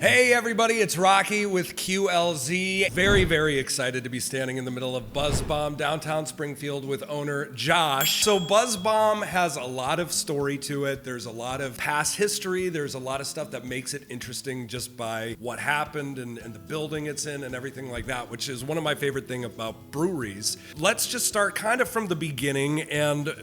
Hey everybody, it's Rocki with QLZ. Very, very excited to be standing in the middle of Buzz Bomb, downtown Springfield with owner Josh. So Buzz Bomb has a lot of story to it. There's a lot of past history. There's a lot of stuff that makes it interesting just by what happened and the building it's in and everything like that, which is one of my favorite things about breweries. Let's just start kind of from the beginning. And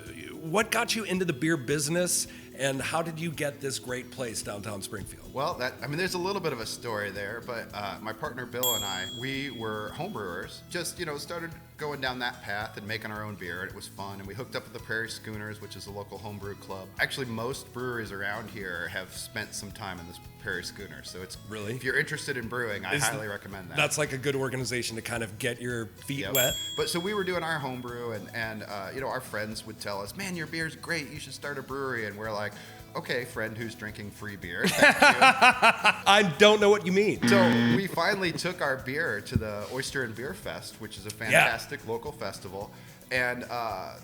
what got you into the beer business? And how did you get this great place downtown Springfield? Well, there's a little bit of a story there, but my partner Bill and I, we were homebrewers. Just, started going down that path and making our own beer, and it was fun. And we hooked up with the Prairie Schooners, which is a local homebrew club. Actually, most breweries around here have spent some time in this Prairie Schooner. So it's really, if you're interested in brewing, I highly recommend that. That's like a good organization to kind of get your feet wet. But so we were doing our homebrew, and our friends would tell us, "Man, your beer's great. You should start a brewery." And we're like, "Okay, friend who's drinking free beer, thank you." I don't know what you mean. So we finally took our beer to the Oyster and Beer Fest, which is a fantastic local festival. And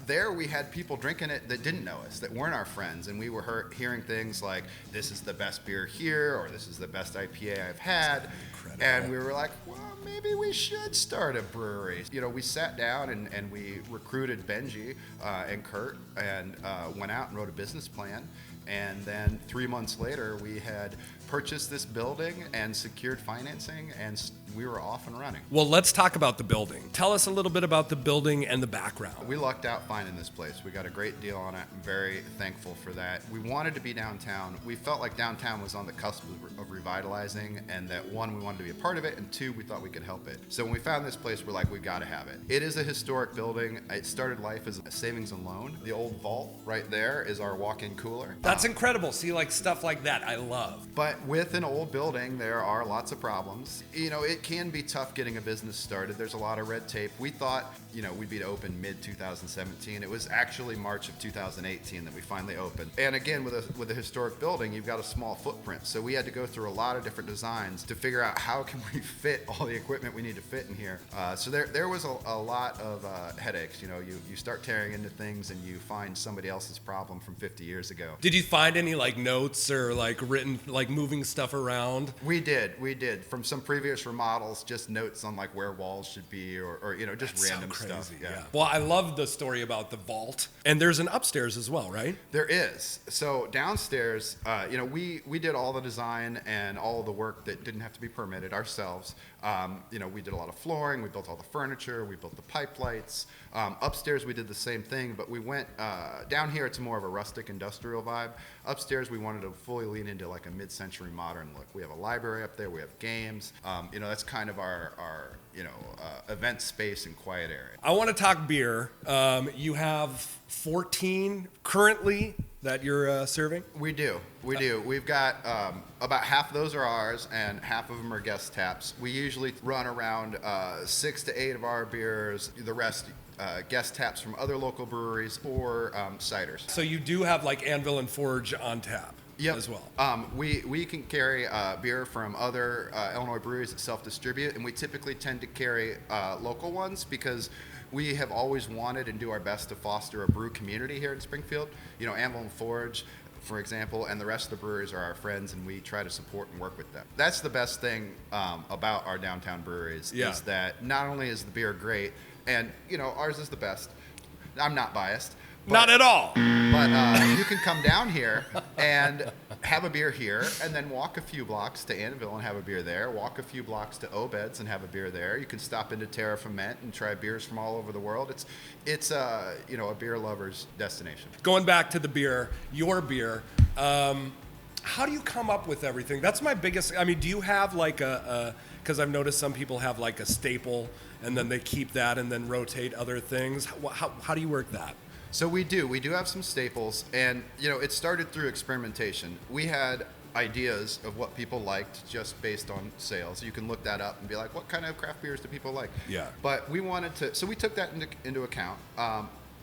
there we had people drinking it that didn't know us, that weren't our friends. And we were hearing things like, "This is the best beer here," or "This is the best IPA I've had." Incredible. And we were like, well, maybe we should start a brewery. We sat down and we recruited Benji and Kurt and went out and wrote a business plan. And then 3 months later, we had purchased this building and secured financing, and we were off and running. Well, let's talk about the building. Tell us a little bit about the building and the background. We lucked out finding this place. We got a great deal on it. I'm very thankful for that. We wanted to be downtown. We felt like downtown was on the cusp of revitalizing, and that one, we wanted to be a part of it, and two, we thought we could help it. So when we found this place, we're like, we've got to have it. It is a historic building. It started life as a savings and loan. The old vault right there is our walk-in cooler. That's incredible. See, like stuff like that, I love. But with an old building, there are lots of problems. It can be tough getting a business started. There's a lot of red tape. We thought, we'd be open mid-2017. It was actually March of 2018 that we finally opened. And again, with a historic building, you've got a small footprint. So we had to go through a lot of different designs to figure out how can we fit all the equipment we need to fit in here. So there was a lot of headaches. You start tearing into things and you find somebody else's problem from 50 years ago. Did you find any notes or written, moving stuff around? We did. From some previous remodels, just notes on where walls should be or just That's random so crazy, stuff. Yeah. Well, I love the story about the vault. And there's an upstairs as well, right? There is. So downstairs, we did all the design and all of the work that didn't have to be permitted ourselves. We did a lot of flooring, we built all the furniture, we built the pipe lights. Upstairs we did the same thing, but we went down here, it's more of a rustic industrial vibe. Upstairs we wanted to fully lean into a mid-century modern look. We have a library up there, we have games. That's kind of our event space and quiet area. I want to talk beer. You have 14 currently that you're serving? We do. We've got about half of those are ours and half of them are guest taps. We usually run around 6 to 8 of our beers, the rest guest taps from other local breweries or ciders. So you do have Anvil and Forge on tap? Yep. As well. We can carry beer from other Illinois breweries that self-distribute, and we typically tend to carry local ones because we have always wanted and do our best to foster a brew community here in Springfield. Anvil and Forge, for example, and the rest of the breweries are our friends, and we try to support and work with them. That's the best thing about our downtown breweries is that not only is the beer great, and ours is the best. I'm not biased. Not at all. But you can come down here and have a beer here, and then walk a few blocks to Annville and have a beer there. Walk a few blocks to Obed's and have a beer there. You can stop into Terra Ferment and try beers from all over the world. It's a beer lover's destination. Going back to the beer, your beer. How do you come up with everything? That's my biggest. Do you have because I've noticed some people have a staple and then they keep that and then rotate other things. How do you work that? So we do have some staples, and it started through experimentation. We had ideas of what people liked just based on sales. You can look that up and be like, what kind of craft beers do people like? Yeah. But we wanted to, so we took that into account,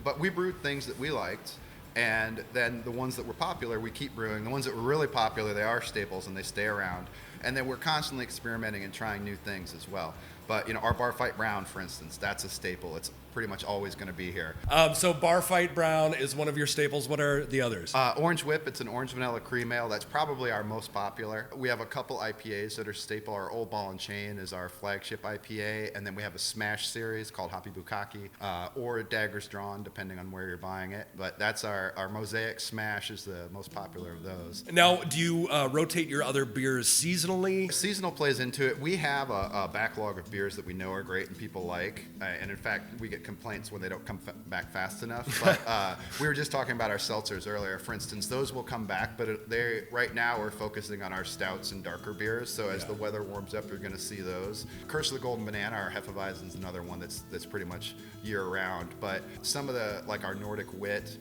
but we brewed things that we liked, and then the ones that were popular, we keep brewing. The ones that were really popular, they are staples and they stay around. And then we're constantly experimenting and trying new things as well. But our Bar Fight Brown, for instance, that's a staple. It's pretty much always going to be here. So Bar Fight Brown is one of your staples. What are the others? Orange Whip, it's an orange vanilla cream ale. That's probably our most popular. We have a couple IPAs that are staple. Our Old Ball and Chain is our flagship IPA, and then we have a Smash series called Hoppy Bukkake, or Daggers Drawn, depending on where you're buying it. But that's our Mosaic Smash is the most popular of those. Now, do you rotate your other beers seasonally? Seasonal plays into it. We have a backlog of beers that we know are great and people like, and in fact, we get complaints when they don't come back fast enough. But we were just talking about our seltzers earlier. For instance, those will come back, but right now we're focusing on our stouts and darker beers. So as the weather warms up, you're going to see those. Curse of the Golden Banana, our Hefeweizen, is another one that's pretty much year round. But some of the, like our Nordic Wit,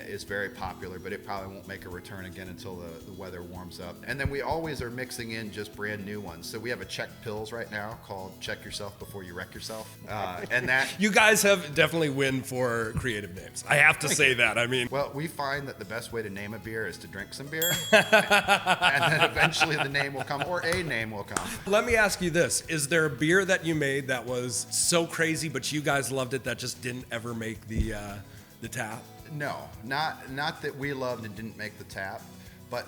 is very popular, but it probably won't make a return again until the weather warms up. And then we always are mixing in just brand new ones. So we have a Czech Pils right now called Check Yourself Before You Wreck Yourself. And that... You guys have definitely win for creative names. I have to say that. I mean... Well, we find that the best way to name a beer is to drink some beer. And then eventually the name will come, or a name will come. Let me ask you this. Is there a beer that you made that was so crazy, but you guys loved it, that just didn't ever make the tap? No, not that we loved and didn't make the tap, but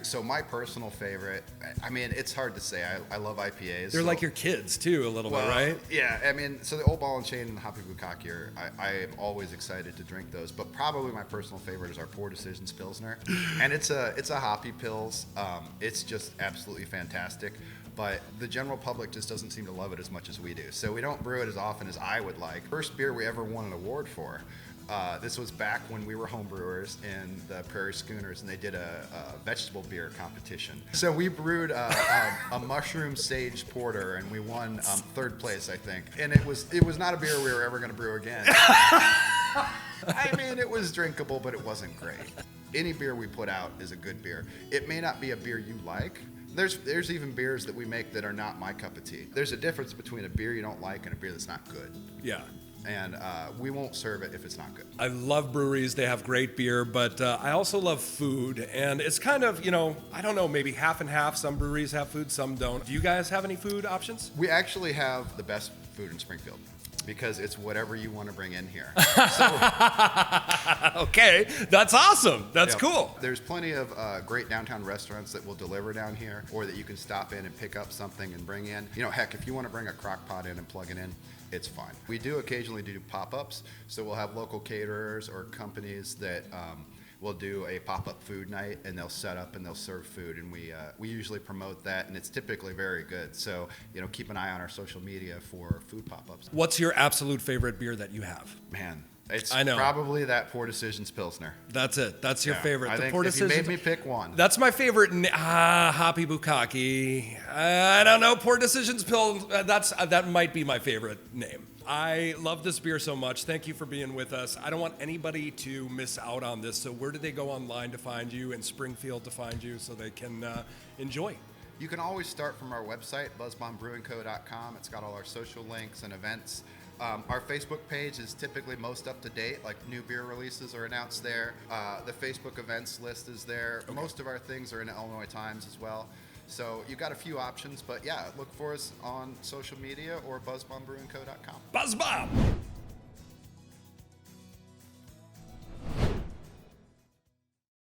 so my personal favorite, I mean, it's hard to say. I love IPAs. They're like your kids too, a little bit, right? Yeah, I mean, so the Old Ball and Chain and the Hoppy Bukkake I am always excited to drink those, but probably my personal favorite is our Poor Decisions Pilsner. And it's a hoppy Pils. It's just absolutely fantastic. But the general public just doesn't seem to love it as much as we do. So we don't brew it as often as I would like. First beer we ever won an award for. This was back when we were home brewers in the Prairie Schooners, and they did a vegetable beer competition. So we brewed a mushroom sage porter, and we won third place, I think. And it was not a beer we were ever going to brew again. I mean, it was drinkable, but it wasn't great. Any beer we put out is a good beer. It may not be a beer you like. There's even beers that we make that are not my cup of tea. There's a difference between a beer you don't like and a beer that's not good. Yeah. And we won't serve it if it's not good. I love breweries. They have great beer, but I also love food. And it's kind of, I don't know, maybe half and half. Some breweries have food, some don't. Do you guys have any food options? We actually have the best food in Springfield, because it's whatever you want to bring in here. Okay, that's awesome. That's cool. There's plenty of great downtown restaurants that will deliver down here, or that you can stop in and pick up something and bring in. Heck, if you want to bring a crock pot in and plug it in, it's fine. We do occasionally do pop-ups, so we'll have local caterers or companies that will do a pop-up food night, and they'll set up and they'll serve food, and we usually promote that, and it's typically very good. So keep an eye on our social media for food pop-ups. What's your absolute favorite beer that you have? Man, it's I know. Probably that Poor Decisions Pilsner. That's it. That's your favorite. I think Poor if you Decisions. made me pick one. That's my favorite. Hoppy Bukkake. I don't know. Poor Decisions Pill. That might be my favorite name. I love this beer so much. Thank you for being with us. I don't want anybody to miss out on this. So where do they go online to find you, in Springfield to find you, so they can enjoy? You can always start from our website, buzzbombbrewingco.com. It's got all our social links and events. Our Facebook page is typically most up to date, like new beer releases are announced there. The Facebook events list is there. Okay. Most of our things are in Illinois Times as well. So you've got a few options, but yeah, look for us on social media or buzzbombbrewingco.com. Buzz Bomb!